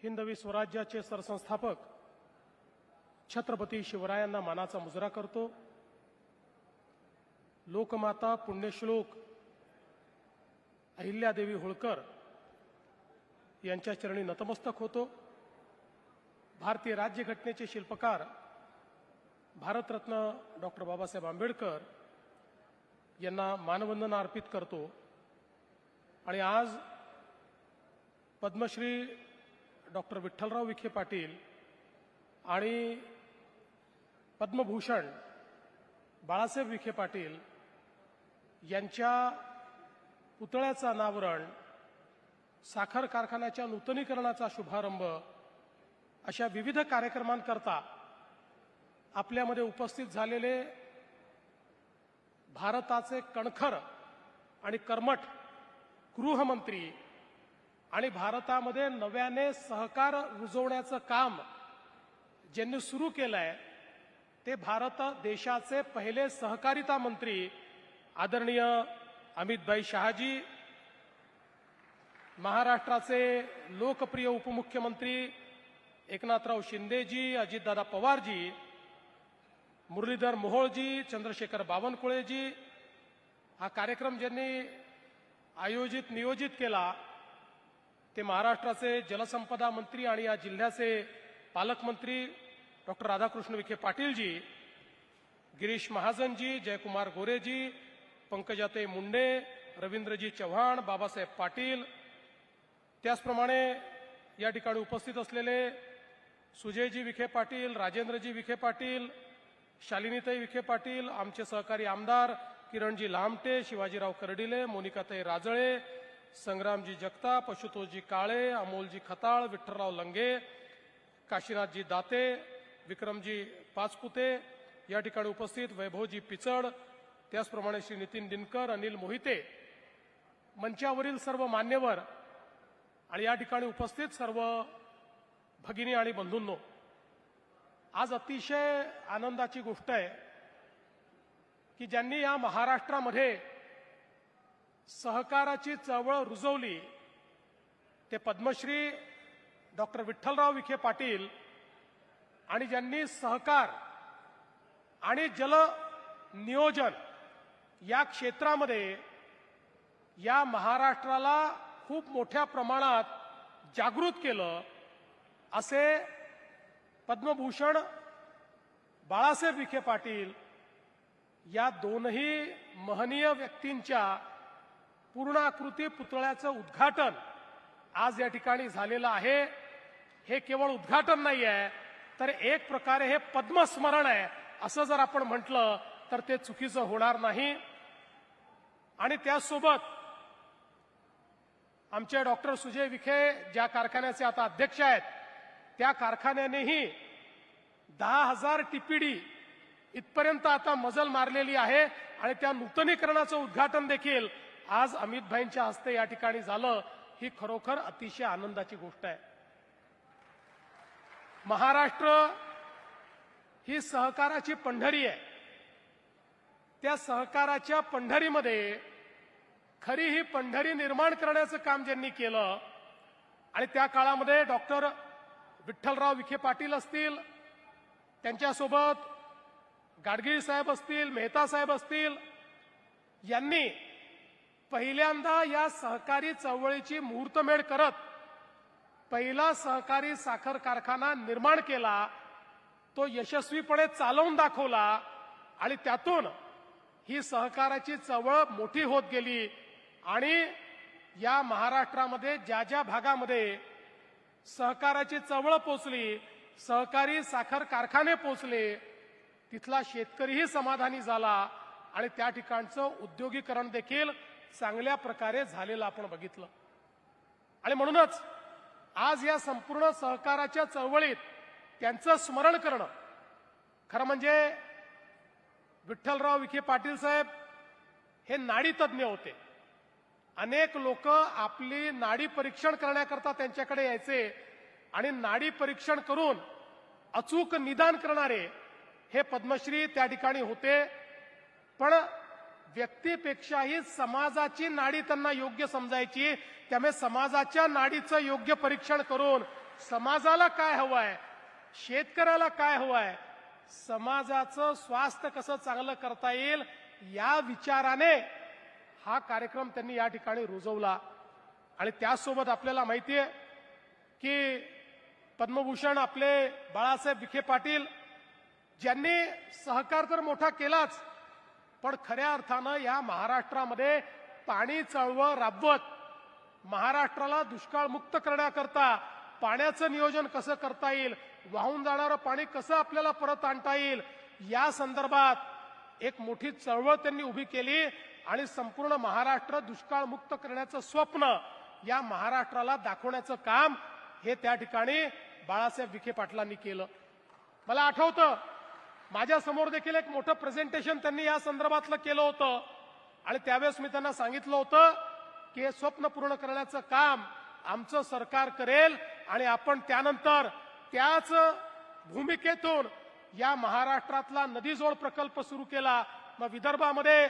हिंदवी स्वराज्याचे सरसंस्थापक छत्रपती शिवरायांना मानाचा मुजरा करतो। लोकमाता पुण्यश्लोक अहिल्यादेवी होळकर यांच्या चरणी नतमस्तक होतो। भारतीय राज्यघटनेचे शिल्पकार भारतरत्न डॉक्टर बाबासाहेब आंबेडकर यांना मानवंदना अर्पित करतो। आणि आज पद्मश्री डॉक्टर विठ्ठलराव विखे पाटील आणि पद्मभूषण बाळासाहेब विखे पाटील यांच्या पुतळ्याचं अनावरण, साखर कारखान्याच्या नूतनीकरणाचा शुभारंभ अशा विविध कार्यक्रमांकरता आपल्यामध्ये उपस्थित झालेले भारताचे कणखर आणि कर्मठ गृहमंत्री आणि भारतामध्ये नव्याने सहकार रुजवण्याचं काम ज्यांनी सुरू केलंय ते भारत देशाचे पहिले सहकारिता मंत्री आदरणीय अमितभाई शहाजी, महाराष्ट्राचे लोकप्रिय उपमुख्यमंत्री एकनाथराव शिंदेजी, अजितदादा पवारजी, मुरलीधर मोहोळजी, चंद्रशेखर बावनकुळेजी। हा कार्यक्रम ज्यांनी नियोजित केला ते महाराष्ट्राचे जलसंपदा मंत्री आणि या जिल्ह्याचे पालकमंत्री डॉक्टर राधाकृष्ण विखे पाटीलजी, गिरीश महाजनजी, जयकुमार गोरेजी, पंकजाताई मुंडे, रवींद्रजी चव्हाण, बाबासाहेब पाटील। त्याचप्रमाणे या ठिकाणी उपस्थित असलेले सुजयजी विखे पाटील, राजेंद्रजी विखे पाटील, शालिनीताई विखे पाटील, आमचे सहकारी आमदार किरणजी लामटे, शिवाजीराव कर्डिले, मोनिकाताई राजळे, संग्रामजी जगताप, अशुतोषजी काळे, अमोलजी खताळ, विठ्ठलराव लंगे, काशीनाथजी दाते, विक्रमजी पाचपुते, या ठिकाणी उपस्थित वैभवजी पिचड, त्याचप्रमाणे श्री नितीन दिनकर, अनिल मोहिते, मंचावरील सर्व मान्यवर आणि या ठिकाणी उपस्थित सर्व भगिनी आणि बंधूंनो, आज अतिशय आनंदाची गोष्ट आहे की ज्यांनी या महाराष्ट्रामध्ये सहकाराची चळवळ रुजवली ते पद्मश्री डॉक्टर विठ्ठलराव विखे पाटील आणि ज्यांनी सहकार आणि जल नियोजन या क्षेत्रामध्ये या महाराष्ट्राला खूप मोठ्या प्रमाणात जागृत केलं असे पद्मभूषण बाळासाहेब विखे पाटील या दोनही महनीय व्यक्तींच्या पूर्णाकृती पुतळ्याचं उद्घाटन आज या ठिकाणी झालेलं आहे। हे केवळ उद्घाटन नाही आहे तर एक प्रकारे हे पद्मस्मरण आहे असं जर आपण म्हटलं तर ते चुकीचं होणार नाही। आणि त्यासोबत आमचे डॉक्टर सुजय विखे ज्या कारखान्याचे आता अध्यक्ष आहेत त्या कारखान्यानेही 10,000 टीपीडी इथपर्यंत आता मजल मारलेली आहे आणि त्या नूतनीकरणाचं उद्घाटन देखील आज अमितभाईंच्या हस्ते या ठिकाणी झालं। ही खरोखर अतिशय आनंदाची गोष्ट आहे। महाराष्ट्र ही सहकाराची पंढरी आहे। त्या सहकाराच्या पंढरीमध्ये खरी ही पंढरी निर्माण करण्याचं काम ज्यांनी केलं आणि त्या काळामध्ये डॉक्टर विठ्ठलराव विखे पाटील असतील, त्यांच्यासोबत गाडगीळ साहेब असतील, मेहता साहेब असतील, यांनी पहिल्यांदा या सहकारी चळवळीची मुहूर्तमेढ करत पहिला सहकारी साखर कारखाना निर्माण केला, तो यशस्वीपणे चालवून दाखवला आणि त्यातून ही सहकाराची चळवळ मोठी होत गेली आणि या महाराष्ट्रामध्ये ज्या ज्या भागामध्ये सहकाराची चळवळ पोचली, सहकारी साखर कारखाने पोचले, तिथला शेतकरीही समाधानी झाला आणि त्या ठिकाणचं उद्योगीकरण देखील चांगल्या प्रकारे झालेलं आपण बघितलं। आणि म्हणूनच आज या संपूर्ण सहकाराच्या चळवळीत त्यांचं स्मरण करणं, खरं म्हणजे विठ्ठलराव विखे पाटील साहेब हे नाडी तज्ज्ञ होते। अनेक लोक आपली नाडी परीक्षण करण्याकरता त्यांच्याकडे यायचे आणि नाडी परीक्षण करून अचूक निदान करणारे हे पद्मश्री त्या ठिकाणी होते। पण व्यक्तीपेक्षाही समाजाची नाडी त्यांना योग्य समजायची, त्यामुळे समाजाच्या नाडीचं योग्य परीक्षण करून समाजाला काय हवंय, शेतकऱ्याला काय हवंय, समाजाचं स्वास्थ्य कसं चांगलं करता येईल या विचाराने हा कार्यक्रम त्यांनी या ठिकाणी रुजवला. आणि त्यासोबत आपल्याला माहिती आहे की पद्मभूषण आपले बाळासाहेब विखे पाटील ज्यांनी सहकार तर मोठा केलाच, पण खऱ्या अर्थानं या महाराष्ट्रामध्ये पाणी चळवळ राबवत महाराष्ट्राला दुष्काळ मुक्त करण्याकरता पाण्याचं नियोजन कसं करता येईल, वाहून जाणारं पाणी कसं आपल्याला परत आणता येईल या संदर्भात एक मोठी चळवळ त्यांनी उभी केली आणि संपूर्ण महाराष्ट्र दुष्काळ मुक्त करण्याचं स्वप्न या महाराष्ट्राला दाखवण्याचं काम हे त्या ठिकाणी बाळासाहेब विखे पाटलांनी केलं. मला आठवतं माझ्या समोर देखील एक मोठं प्रेझेंटेशन त्यांनी या संदर्भातलं केलं होतं आणि त्यावेळेस मी त्यांना सांगितलं होतं की हे स्वप्न पूर्ण करण्याचं काम आमचं सरकार करेल आणि आपण त्यानंतर त्याच भूमिकेतून या महाराष्ट्रातला नदीजोड प्रकल्प सुरू केला. मग विदर्भामध्ये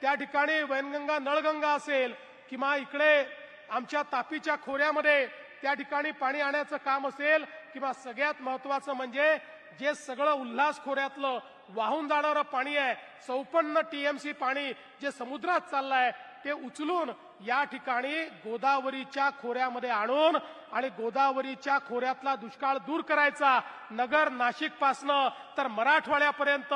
त्या ठिकाणी वैनगंगा नळगंगा असेल किंवा इकडे आमच्या तापीच्या खोऱ्यामध्ये त्या ठिकाणी पाणी आणण्याचं काम असेल किंवा सगळ्यात महत्वाचं म्हणजे जे सगळं उल्हास खोऱ्यातलं वाहून जाणारं पाणी आहे 54 टीएमसी पाणी जे समुद्रात चाललंय ते उचलून या ठिकाणी गोदावरीच्या खोऱ्यामध्ये आणून आणि गोदावरीच्या खोऱ्यातला दुष्काळ दूर करायचा. नगर नाशिक पासनं तर मराठवाड्यापर्यंत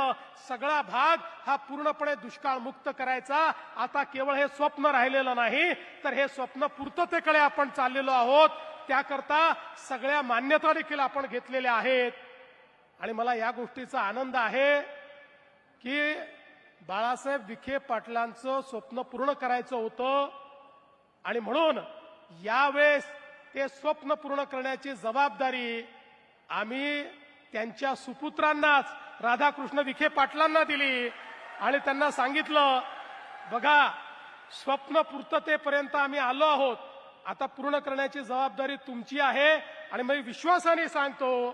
सगळा भाग हा पूर्णपणे दुष्काळ मुक्त करायचा. आता केवळ हे स्वप्न राहिलेलं नाही तर हे स्वप्न पूर्ततेकडे आपण चाललेलो आहोत. त्याकरता सगळ्या मान्यता देखील आपण घेतलेल्या आहेत आणि मला या गोष्टीचा आनंद आहे की बाळासाहेब विखे पाटलांचं स्वप्न पूर्ण करायचं होतं आणि म्हणून यावेळेस ते स्वप्न पूर्ण करण्याची जबाबदारी आम्ही त्यांच्या सुपुत्रांनाच राधाकृष्ण विखे पाटलांना दिली आणि त्यांना सांगितलं बघा स्वप्न पूर्ततेपर्यंत आम्ही आलो आहोत, आता पूर्ण करण्याची जबाबदारी तुमची आहे. आणि मी विश्वासाने सांगतो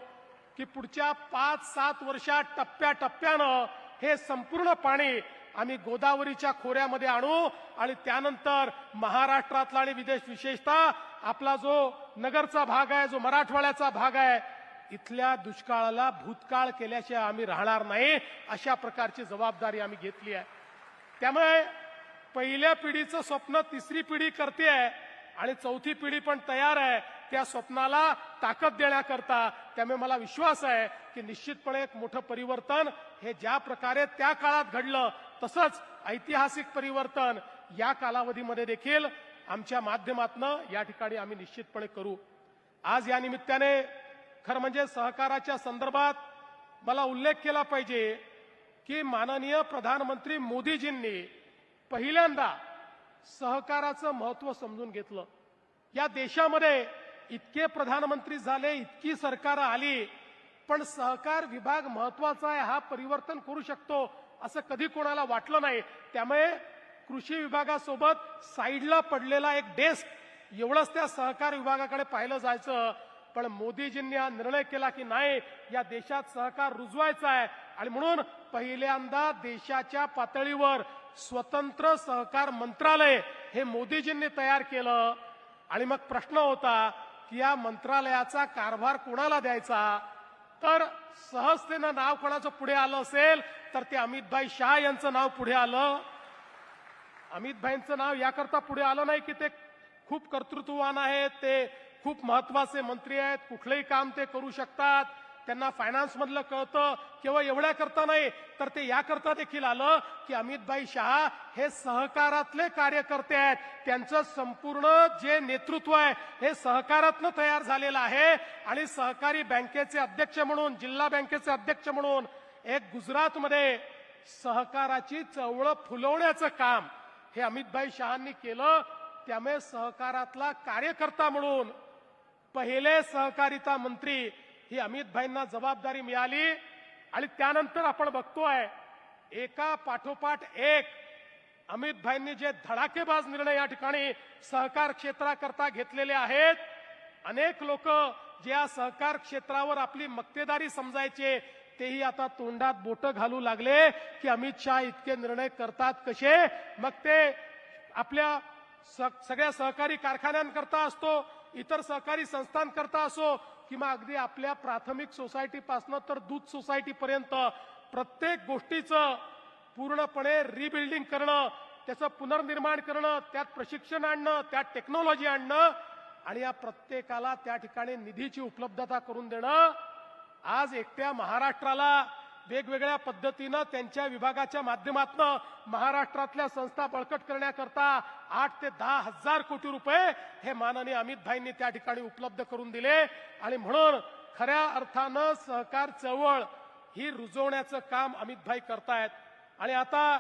की पुढच्या 5-7 वर्षात टप्प्याटप्प्यानं हे संपूर्ण पाणी आम्ही गोदावरीच्या खोऱ्यामध्ये आणू आणि त्यानंतर महाराष्ट्रातला आणि विशेषतः आपला जो नगरचा भाग आहे, जो मराठवाड्याचा भाग आहे, इथल्या दुष्काळाला भूतकाळ केल्याशिवाय आम्ही राहणार नाही. अशा प्रकारची जबाबदारी आम्ही घेतली आहे. त्यामुळे पहिल्या पिढीचं स्वप्न तिसरी पिढी करते आणि चौथी पिढी पण तयार आहे त्या स्वप्नाला ताकद देण्याकरता. त्यामुळे मला विश्वास आहे की निश्चितपणे एक मोठं परिवर्तन हे ज्या प्रकारे त्या काळात घडलं तसंच ऐतिहासिक परिवर्तन या कालावधीमध्ये देखील आमच्या माध्यमातून या ठिकाणी आम्ही निश्चितपणे करू. आज या निमित्ताने खरं म्हणजे सहकाराच्या संदर्भात मला उल्लेख केला पाहिजे की माननीय प्रधानमंत्री मोदीजींनी पहिल्यांदा सहकाराचं महत्त्व समजून घेतलं. या देशामध्ये इतके प्रधानमंत्री झाले, इतकी सरकार आली, पण सहकार विभाग महत्वाचा आहे, हा परिवर्तन करू शकतो असं कधी कोणाला वाटलं नाही. त्यामुळे कृषी विभागासोबत साईडला पडलेला एक डेस्क एवढंच त्या सहकार विभागाकडे पाहिलं जायचं. पण मोदीजींनी हा निर्णय केला की नाही, या देशात सहकार रुजवायचा आहे आणि म्हणून पहिल्यांदा देशाच्या पातळीवर स्वतंत्र सहकार मंत्रालय हे मोदीजींनी तयार केलं. आणि मग प्रश्न होता की या मंत्रालयाचा कारभार कोणाला द्यायचा, तर सहजतेनं नाव कोणाचं पुढे आलं असेल तर ते अमितभाई शाह यांचं नाव पुढे आलं. अमितभाईंचं नाव याकरता पुढे आलं नाही की ते खूप कर्तृत्ववान आहेत, ते खूप महत्वाचे मंत्री आहेत, कुठलंही काम ते करू शकतात, त्यांना फायनान्स मधलं कळतं, केवळ एवढ्या करता नाही तर ते याकरता देखील आलं की अमितभाई शाह हे सहकारातले कार्यकर्ते आहेत. त्यांचं संपूर्ण जे नेतृत्व आहे हे सहकारातनं तयार झालेलं आहे आणि सहकारी बँकेचे अध्यक्ष म्हणून, जिल्हा बँकेचे अध्यक्ष म्हणून एक गुजरातमध्ये सहकाराची चळवळ फुलवण्याचं काम हे अमितभाई शहांनी केलं. त्यामुळे सहकारातला कार्यकर्ता म्हणून पहिले सहकारिता मंत्री ही अमितभाईंना जबाबदारी मिळाली. आणि त्यानंतर आपण बघतोय एका पाठोपाठ एक अमितभाईंनी जे धडाकेबाज निर्णय या ठिकाणी सहकार क्षेत्राकरता घेतलेले आहेत. अनेक लोक जे या सहकार क्षेत्रावर आपली मक्तेदारी समजायचे तेही आता तोंडात बोटं घालू लागले की अमित शहा इतके निर्णय करतात कसे. मग ते आपल्या सगळ्या सहकारी कारखान्यांकरता असतो इतर सहकारी संस्थांकरता असो किंवा अगदी आपल्या प्राथमिक सोसायटीपासनं तर दूध सोसायटीपर्यंत प्रत्येक गोष्टीचं पूर्णपणे रिबिल्डिंग करणं, त्याचं पुनर्निर्माण करणं, त्यात प्रशिक्षण आणणं, त्यात टेक्नॉलॉजी आणणं आणि या प्रत्येकाला त्या ठिकाणी निधीची उपलब्धता करून देणं, आज एकट्या महाराष्ट्राला वेगवेगळ्या पद्धतीनं त्यांच्या विभागाच्या माध्यमातून महाराष्ट्रातल्या संस्था बळकट करण्याकरता 8 ते 10 हजार कोटी रुपये हे माननीय अमित भाईंनी त्या ठिकाणी उपलब्ध करून दिले आणि म्हणून खऱ्या अर्थानं सहकार चळवळ ही रुजवण्याचं काम अमित भाई करतायत. आणि आता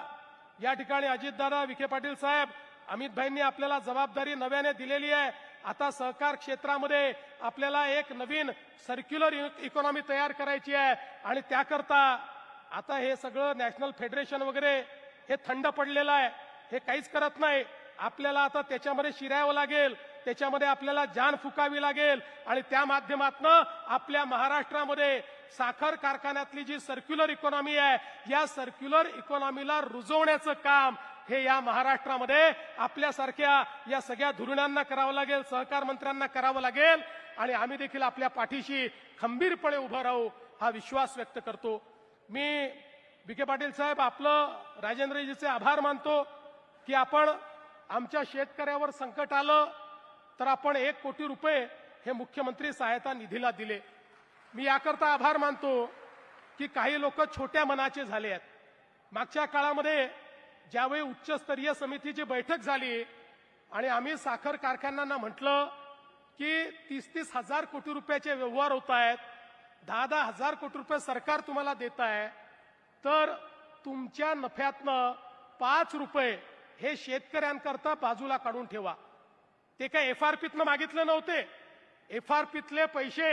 या ठिकाणी अजितदादा विखे पाटील साहेब, अमित भाईंनी आपल्याला जबाबदारी नव्याने दिलेली आहे. आता सहकार क्षेत्रामध्ये आपल्याला एक नवीन सर्क्युलर इकॉनॉमी तयार करायची आहे आणि त्याकरता आता हे सगळं नॅशनल फेडरेशन वगैरे हे थंड पडलेलं आहे, हे काहीच करत नाही. आपल्याला आता त्याच्यामध्ये शिरायला लागेल, त्याच्यामध्ये आपल्याला जान फुकावी लागेल आणि त्या माध्यमातून आपल्या महाराष्ट्रामध्ये साखर कारखान्यातली जी सर्क्युलर इकॉनॉमी आहे, या सर्क्युलर इकॉनॉमीला रुजवण्याचं काम हे या महाराष्ट्रामध्ये आपल्यासारख्या या सगळ्या धुरीणांना करावं लागेल, सहकार मंत्र्यांना करावं लागेल आणि आम्ही देखील आपल्या पाठीशी खंबीरपणे उभं राहू हा विश्वास व्यक्त करतो. मी विखे पाटील साहेब आपलं राजेंद्रजीचे आभार मानतो की आपण आमच्या शेतकऱ्यावर संकट आलं तर आपण 1 कोटी रुपये हे मुख्यमंत्री सहायता निधीला दिले. मी याकरता आभार मानतो की काही लोक छोट्या मनाचे झाले आहेत. मागच्या काळामध्ये ज्यावेळी उच्चस्तरीय समितीची बैठक झाली आणि आम्ही साखर कारखान्यांना म्हटलं की 30-30 हजार कोटी रुपयाचे व्यवहार होत आहेत, 10-10 हजार कोटी रुपये सरकार तुम्हाला देत आहे, तर तुमच्या नफ्यातनं 5 रुपये हे शेतकऱ्यांकरता बाजूला काढून ठेवा. ते काय FRPतनं मागितले नव्हते. FRPतले पैसे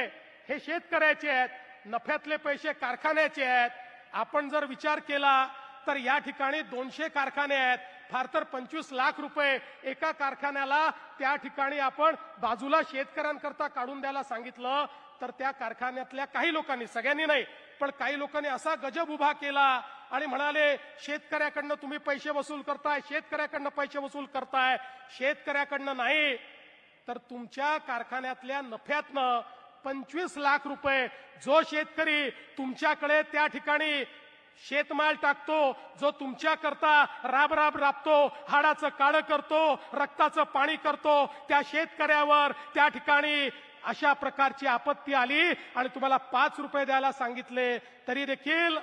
हे शेतकऱ्याचे आहेत, नफ्यातले पैसे कारखान्याचे आहेत. आपण जर विचार केला तर या ठिकाणी 200 कारखाने आहेत, फार तर 25 लाख रुपये एका कारखान्याला त्या ठिकाणी आपण बाजूला शेतकऱ्यांकरता काढून द्यायला सांगितलं तर त्या कारखान्यातल्या काही लोकांनी, सगळ्यांनी नाही पण काही लोकांनी असा गजब उभा केला आणि म्हणाले शेतकऱ्याकडनं तुम्ही पैसे वसूल करताय, शेतकऱ्याकडनं पैसे वसूल करताय. शेतकऱ्याकडनं नाही तर तुमच्या कारखान्यातल्या नफ्यातनं 25 लाख रुपये जो शेतकरी तुमच्याकडे त्या ठिकाणी शेतमाल टाकतो, जो तुमच्या करता राब राबतो, हाडाचं काळं करतो, रक्ताचं पाणी करतो, त्या शेतकऱ्यावर त्या ठिकाणी अशा प्रकारची आपत्ती आली आणि तुम्हाला 5 रुपये द्यायला सांगितले तरी देखील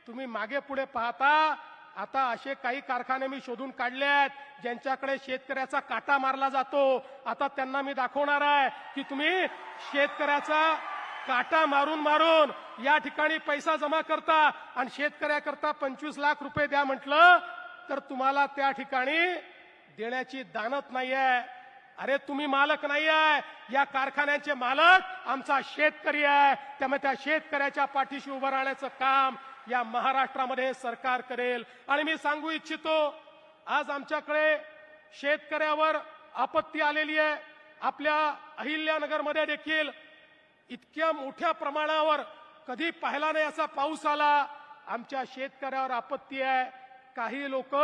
तुम्ही मागे पुढे पाहता. आता असे काही कारखाने मी शोधून काढले आहेत ज्यांच्याकडे शेतकऱ्याचा काटा मारला जातो. आता त्यांना मी दाखवणार आहे की तुम्ही शेतकऱ्याचा काटा मारून मारून या ठिकाणी पैसा जमा करता आणि शेतकऱ्याकरता 25 लाख रुपये द्या म्हटलं तर तुम्हाला त्या ठिकाणी देण्याची दानत नाहीये. अरे तुम्ही मालक नाहीये, या कारखान्याचे मालक आमचा शेतकरी आहे. त्यामुळे त्या शेतकऱ्याच्या पाठीशी उभं राहण्याचं काम या महाराष्ट्रामध्ये सरकार करेल. आणि मी सांगू इच्छितो, आज आमच्याकडे शेतकऱ्यावर आपत्ती आलेली आहे. आपल्या अहिल्यानगरमध्ये देखील इतक्या मोठ्या प्रमाणावर कधी पाहिला नाही असा पाऊस आला. आमच्या शेतकऱ्यावर आपत्ती आहे. काही लोक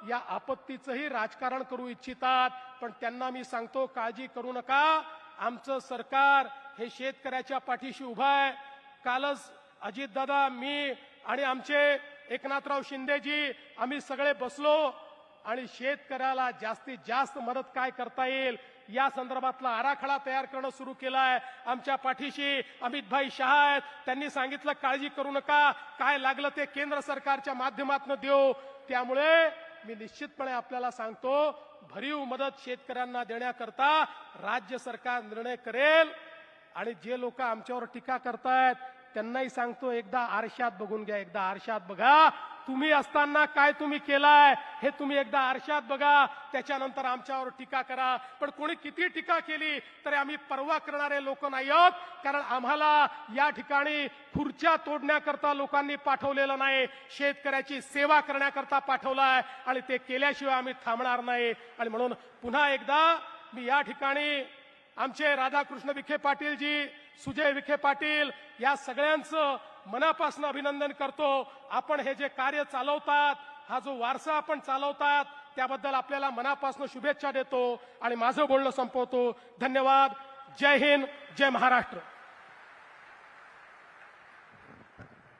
या आपत्तीचंही राजकारण करू इच्छितात, पण त्यांना मी सांगतो काळजी करू नका. आमचं सरकार हे शेतकऱ्याच्या पाठीशी उभं आहे. कालच अजितदादा, मी आणि आमचे एकनाथराव शिंदेजी आम्ही सगळे बसलो आणि शेतकऱ्याला जास्तीत जास्त मदत काय करता येईल या संदर्भातला आराखडा तयार करणं सुरू केलाय. आमच्या पाठीशी अमितभाई शहा आहेत. त्यांनी सांगितलं काळजी करू नका, काय लागलं ते केंद्र सरकारच्या माध्यमातून देऊ. त्यामुळे मी निश्चितपणे आपल्याला सांगतो, भरीव मदत शेतकऱ्यांना देण्याकरता राज्य सरकार निर्णय करेल. आणि जे लोक आमच्यावर टीका करतायत त्यांनाही सांगतो, एकदा आरशात बघून घ्या, एकदा आरशात बघा. तुम्ही असताना काय तुम्ही केलाय हे तुम्ही एकदा आरशात बघा, त्याच्यानंतर आमच्यावर टीका करा. पण कोणी किती टीका केली तरी आम्ही पर्वा करणारे लोक नाही आहोत. कारण आम्हाला या ठिकाणी खुर्च्या तोडण्याकरता लोकांनी पाठवलेलं नाही, शेतकऱ्याची सेवा करण्याकरता पाठवलाय आणि ते केल्याशिवाय आम्ही थांबणार नाही. आणि म्हणून पुन्हा एकदा मी या ठिकाणी आमचे राधाकृष्ण विखे पाटीलजी, सुजय विखे पाटील या सगळ्यांचं मनापासून अभिनंदन करतो. आपण हे जे कार्य चालवतात, हा जो वारसा आपण चालवतात, त्याबद्दल आपल्याला मनापासून शुभेच्छा देतो आणि माझं बोलणं संपवतो. धन्यवाद. जय हिंद, जय महाराष्ट्र.